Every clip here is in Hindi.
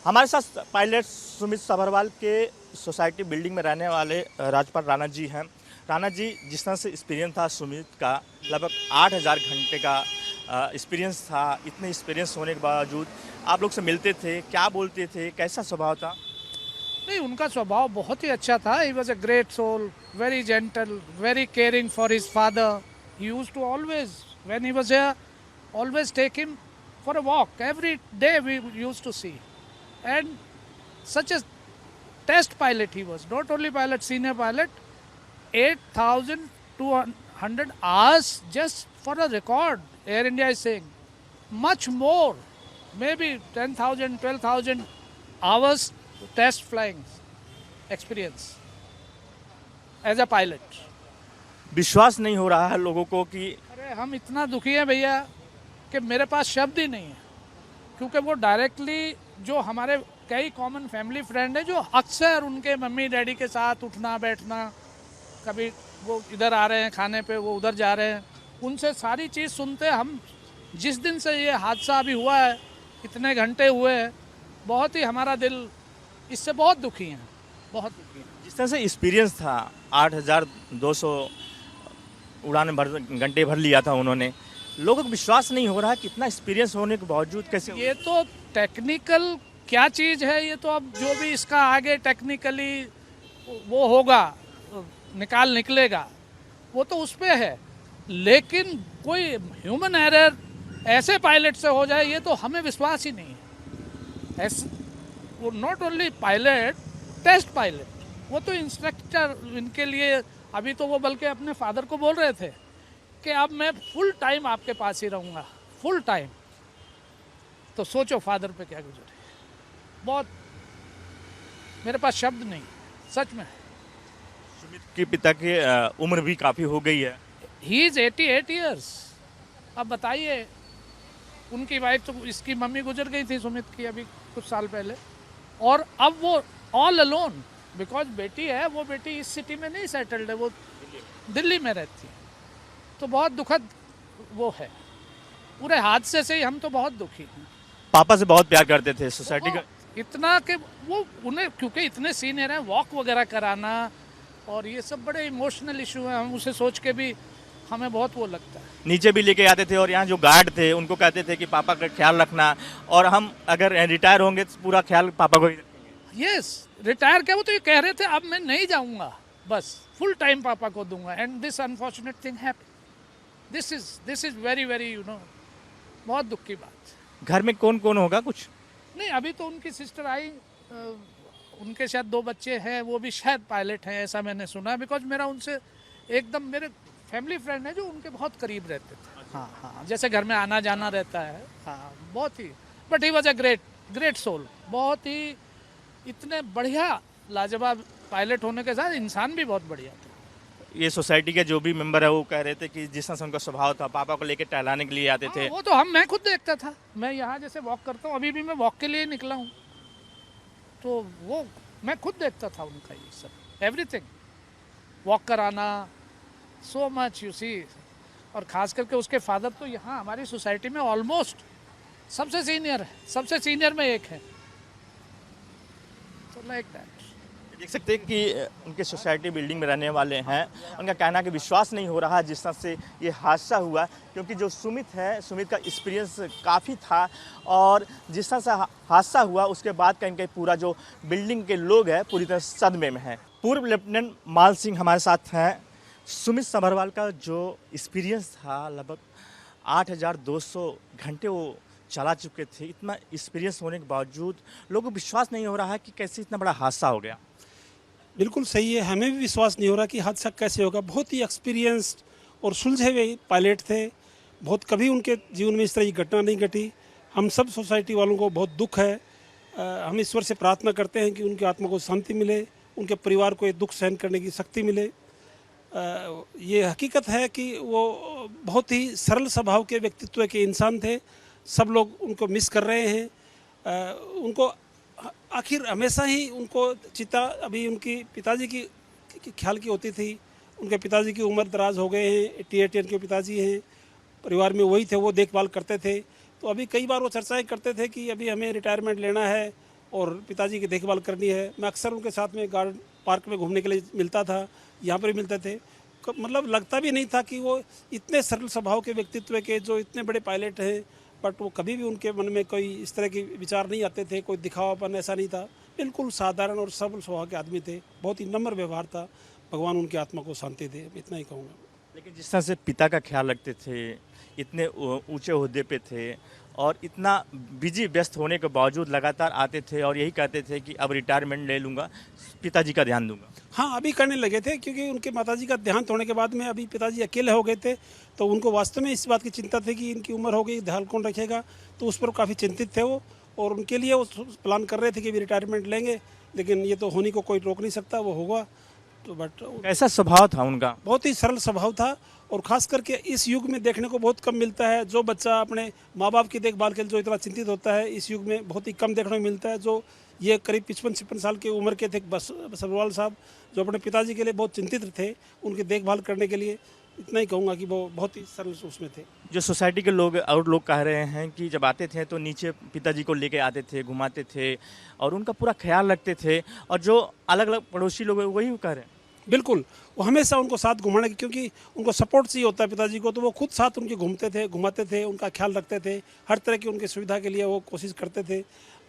हमारे साथ पायलट सुमित सभरवाल के सोसाइटी बिल्डिंग में रहने वाले राजपाल राणा जी हैं। राणा जी, जिस तरह से एक्सपीरियंस था सुमित का, लगभग 8,000 घंटे का एक्सपीरियंस था। इतने एक्सपीरियंस होने के बावजूद आप लोग से मिलते थे, क्या बोलते थे, कैसा स्वभाव था? नहीं, उनका स्वभाव बहुत ही अच्छा था। He was a great soul, very gentle, very caring for his father. He used to always, when he was here, always take him for a walk. Every day we used to see. And such a test pilot he was. Not only pilot, senior pilot. 8,200 hours just for a record. Air India is saying. Much more. Maybe 10,000, 12,000 hours test flying experience as a pilot. विश्वास नहीं हो रहा है लोगों को कि अरे हम इतना दुखी हैं भैया कि मेरे पास शब्द ही नहीं है, क्योंकि वो डायरेक्टली जो हमारे कई कॉमन फैमिली फ्रेंड हैं जो अक्सर उनके मम्मी डैडी के साथ उठना बैठना, कभी वो इधर आ रहे हैं खाने पे, वो उधर जा रहे हैं, उनसे सारी चीज़ सुनते हम। जिस दिन से ये हादसा अभी हुआ है, इतने घंटे हुए हैं, बहुत ही हमारा दिल इससे बहुत दुखी हैं, बहुत दुखी हैं। जिस तरह से एक्सपीरियंस था, 8,200 उड़ान भर घंटे भर लिया था उन्होंने। लोगों को विश्वास नहीं हो रहा है, कितना एक्सपीरियंस होने के बावजूद कैसे ये तो टेक्निकल क्या चीज़ है, ये तो अब जो भी इसका आगे टेक्निकली वो होगा, निकलेगा, वो तो उस पे है। लेकिन कोई ह्यूमन एरर ऐसे पायलट से हो जाए, ये तो हमें विश्वास ही नहीं है। ऐसे वो not only pilot, test pilot, वो तो इंस्ट्रक्टर इनके लिए। अभी तो वो बल्कि अपने फादर को बोल रहे थे कि अब मैं फुल टाइम आपके पास ही रहूँगा, फुल टाइम। तो सोचो फादर पे क्या गुजरे। बहुत, मेरे पास शब्द नहीं, सच में। सुमित के पिता की उम्र भी काफ़ी हो गई है। He is 88 years. अब बताइए, उनकी वाइफ तो, इसकी मम्मी गुजर गई थी सुमित की अभी कुछ साल पहले, और अब वो ऑल अलोन, बिकॉज बेटी है, वो बेटी इस सिटी में नहीं सेटल्ड है, वो दिल्ली में रहती है। तो बहुत दुखद वो है। पूरे हादसे से ही हम तो बहुत दुखी हैं। पापा से बहुत प्यार करते थे सोसाइटी का। इतना कि वो उन्हें, क्योंकि इतने सीनियर हैं, वॉक वगैरह कराना और ये सब बड़े इमोशनल इशू हैं। हम उसे सोच के भी हमें बहुत वो लगता है। नीचे भी लेके आते थे और यहाँ जो गार्ड थे उनको कहते थे कि पापा का ख्याल रखना, और हम अगर रिटायर होंगे तो पूरा ख्याल पापा को ही रखेंगे। यस, रिटायर क्या, वो तो ये कह रहे थे अब मैं नहीं जाऊंगा, बस फुल टाइम पापा को दूंगा। And this unfortunate thing happened. This is very very बहुत दुख की बात। घर में कौन कौन होगा कुछ? नहीं, अभी तो उनकी सिस्टर आई, उनके शायद 2 बच्चे हैं, वो भी शायद पायलट हैं, ऐसा मैंने सुना। बिकॉज मेरा उनसे एकदम, मेरे फैमिली फ्रेंड है जो उनके बहुत करीब रहते थे। हाँ हाँ, जैसे घर में आना जाना रहता है। हाँ, बहुत ही। But he was a great soul. बहुत ही, इतने बढ़िया लाजवाब पायलट होने के साथ इंसान भी बहुत बढ़िया था। ये सोसाइटी के जो भी मेंबर है वो कह रहे थे कि जिस तरह से उनका स्वभाव था, पापा को लेकर टहलाने के लिए आते थे। वो तो मैं खुद देखता था। मैं यहाँ जैसे वॉक करता हूँ, अभी भी मैं वॉक के लिए निकला हूँ, तो वो मैं खुद देखता था उनका ये सब, एवरीथिंग, वॉक कराना, सो मच यू सी। और ख़ास करके उसके फादर तो यहाँ हमारी सोसाइटी में ऑलमोस्ट सबसे सीनियर है, सबसे सीनियर में एक है। तो लाइक दैट। देख सकते हैं कि उनके सोसाइटी बिल्डिंग में रहने वाले हैं, उनका कहना है कि विश्वास नहीं हो रहा जिस तरह से ये हादसा हुआ, क्योंकि जो सुमित है, सुमित का एक्सपीरियंस काफ़ी था, और जिस तरह से हादसा हुआ उसके बाद कहीं कहीं पूरा जो बिल्डिंग के लोग हैं पूरी तरह सदमे में हैं। पूर्व लेफ्टिनेंट माल सिंह हमारे साथ हैं। सुमित सभरवाल का जो एक्सपीरियंस था, लगभग 8,200 घंटे वो चला चुके थे। इतना एक्सपीरियंस होने के बावजूद लोगों को विश्वास नहीं हो रहा है कि कैसे इतना बड़ा हादसा हो गया। बिल्कुल सही है, हमें भी विश्वास नहीं हो रहा कि हादसा कैसे होगा। बहुत ही एक्सपीरियंस्ड और सुलझे हुए पायलट थे। बहुत, कभी उनके जीवन में इस तरह की घटना नहीं घटी। हम सब सोसाइटी वालों को बहुत दुख है। हम ईश्वर से प्रार्थना करते हैं कि उनकी आत्मा को शांति मिले, उनके परिवार को ये दुख सहन करने की शक्ति मिले। ये हकीकत है कि वो बहुत ही सरल स्वभाव के व्यक्तित्व के इंसान थे। सब लोग उनको मिस कर रहे हैं। उनको आखिर हमेशा ही उनको चिता, अभी उनकी पिताजी की ख्याल की होती थी। उनके पिताजी की उम्र दराज हो गए हैं, 88 इनके पिताजी हैं। परिवार में वही थे, वो देखभाल करते थे। तो अभी कई बार वो चर्चाएं करते थे कि अभी हमें रिटायरमेंट लेना है, और पिताजी की देखभाल करनी है। मैं अक्सर उनके साथ में गार्डन पार्क में घूमने के लिए मिलता था, यहाँ पर भी मिलते थे। मतलब लगता भी नहीं था कि वो इतने सरल स्वभाव के व्यक्तित्व के जो इतने बड़े पायलट हैं, बट वो कभी भी उनके मन में कोई इस तरह के विचार नहीं आते थे, कोई दिखावापन ऐसा नहीं था। बिल्कुल साधारण और सरल स्वभाव के आदमी थे, बहुत ही नम्र व्यवहार था। भगवान उनकी आत्मा को शांति दे, इतना ही कहूँगा। लेकिन जिस तरह से पिता का ख्याल रखते थे, इतने ऊंचे ओहदे पे थे और इतना बिजी व्यस्त होने के बावजूद लगातार आते थे और यही कहते थे कि अब रिटायरमेंट ले लूँगा, पिताजी का ध्यान दूंगा। हाँ, अभी करने लगे थे क्योंकि उनके माताजी का देहांत होने के बाद में अभी पिताजी अकेले हो गए थे, तो उनको वास्तव में इस बात की चिंता थी कि इनकी उम्र हो गई, ध्यान कौन रखेगा, तो उस पर काफ़ी चिंतित थे वो। और उनके लिए वो प्लान कर रहे थे कि भी रिटायरमेंट लेंगे, लेकिन ये तो होने को कोई रोक नहीं सकता, वो होगा। तो बट कैसा स्वभाव था उनका? बहुत ही सरल स्वभाव था और ख़ास करके इस युग में देखने को बहुत कम मिलता है। जो बच्चा अपने माँ बाप की देखभाल के लिए जो इतना चिंतित होता है, इस युग में बहुत ही कम देखने को मिलता है। जो ये करीब 55-56 साल की उम्र के थे बसरवाल साहब, जो अपने पिताजी के लिए बहुत चिंतित थे, उनकी देखभाल करने के लिए। इतना ही कहूँगा कि वो बहुत ही सरल उसमें थे। जो सोसाइटी के लोग और लोग कह रहे हैं कि जब आते थे तो नीचे पिताजी को लेके आते थे, घुमाते थे और उनका पूरा ख्याल रखते थे, और जो अलग अलग पड़ोसी लोग हैं वही कह रहे हैं। बिल्कुल, वो हमेशा उनको साथ घुमाने की, क्योंकि उनको सपोर्ट चाहिए होता है पिताजी को, तो वो खुद साथ उनके घूमते थे, घुमाते थे, उनका ख्याल रखते थे, हर तरह की उनकी सुविधा के लिए वो कोशिश करते थे।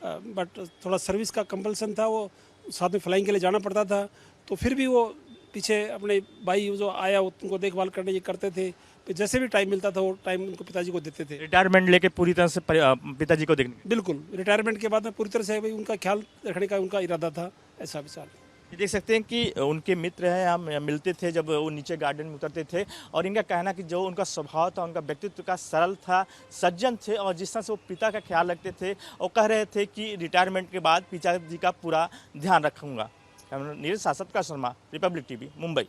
बट थोड़ा सर्विस का कंपल्सन था, वो साथ में फ्लाइंग के लिए जाना पड़ता था, तो फिर भी वो पीछे अपने भाई जो आया उनको देखभाल करने ये करते थे। फिर जैसे भी टाइम मिलता था वो टाइम उनको पिताजी को देते थे। रिटायरमेंट लेके पूरी तरह से पिताजी को देखने। बिल्कुल, रिटायरमेंट के बाद में पूरी तरह से भाई उनका ख्याल रखने का उनका इरादा था, ऐसा विचार। ये देख सकते हैं कि उनके मित्र हैं, हम मिलते थे जब वो नीचे गार्डन में उतरते थे, और इनका कहना कि जो उनका स्वभाव था, उनका व्यक्तित्व का सरल था, सज्जन थे, और जिस तरह से वो पिता का ख्याल रखते थे और कह रहे थे कि रिटायरमेंट के बाद पिताजी का पूरा ध्यान रखूंगा। नीरज सासत का शर्मा, रिपब्लिक टीवी, मुंबई।